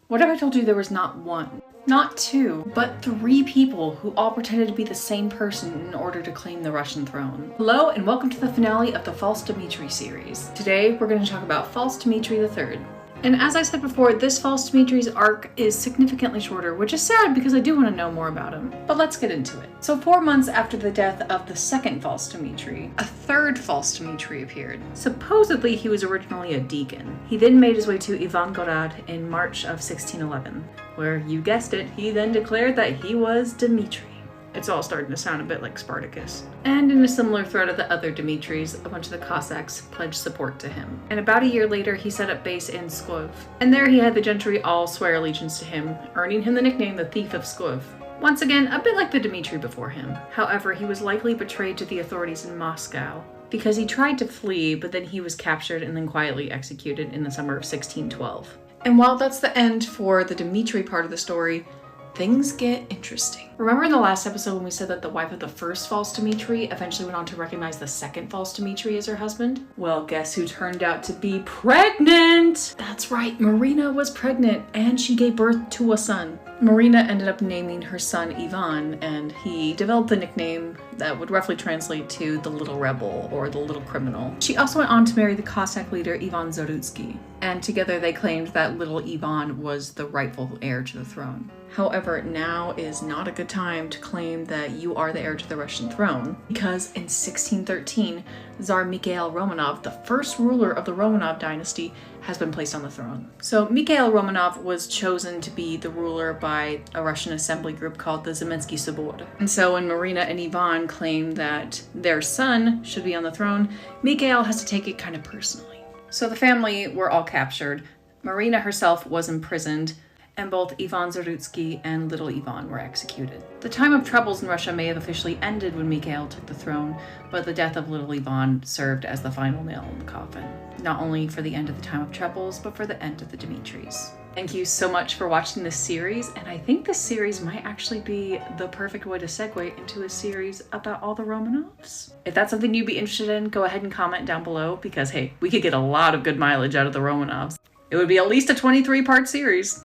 What if I told you there was not one, not two, but three people who all pretended to be the same person in order to claim the Russian throne? Hello and welcome to the finale of the False Dmitri series. Today we're going to talk about False Dmitri III. And as I said before, this False Dmitri's arc is significantly shorter, which is sad because I do want to know more about him. But let's get into it. So 4 months after the death of the second False Dmitri, a third False Dmitri appeared. Supposedly he was originally a deacon. He then made his way to Ivangorod in March of 1611, where, you guessed it, he then declared that he was Dmitri. It's all starting to sound a bit like Spartacus. And in a similar thread of the other Dmitris, a bunch of the Cossacks pledged support to him. And about a year later, he set up base in Pskov. And there he had the gentry all swear allegiance to him, earning him the nickname the Thief of Pskov. Once again, a bit like the Dmitri before him. However, he was likely betrayed to the authorities in Moscow because he tried to flee, but then he was captured and then quietly executed in the summer of 1612. And while that's the end for the Dmitri part of the story, things get interesting. Remember in the last episode when we said that the wife of the first False Dmitri eventually went on to recognize the second False Dmitri as her husband? Well, guess who turned out to be pregnant? That's right, Marina was pregnant and she gave birth to a son. Marina ended up naming her son Ivan, and he developed the nickname that would roughly translate to the Little Rebel or the Little Criminal. She also went on to marry the Cossack leader Ivan Zarutsky, and together they claimed that little Ivan was the rightful heir to the throne. However, now is not a good time to claim that you are the heir to the Russian throne, because in 1613, Tsar Mikhail Romanov, the first ruler of the Romanov dynasty, has been placed on the throne. So Mikhail Romanov was chosen to be the ruler by a Russian assembly group called the Zemensky Sobor. And so when Marina and Ivan claim that their son should be on the throne, Mikhail has to take it kind of personally. So the family were all captured. Marina herself was imprisoned, and both Ivan Zarutsky and little Ivan were executed. The time of troubles in Russia may have officially ended when Mikhail took the throne, but the death of little Ivan served as the final nail in the coffin, not only for the end of the time of troubles, but for the end of the Dmitris. Thank you so much for watching this series, and I think this series might actually be the perfect way to segue into a series about all the Romanovs. If that's something you'd be interested in, go ahead and comment down below, because hey, we could get a lot of good mileage out of the Romanovs. It would be at least a 23-part series.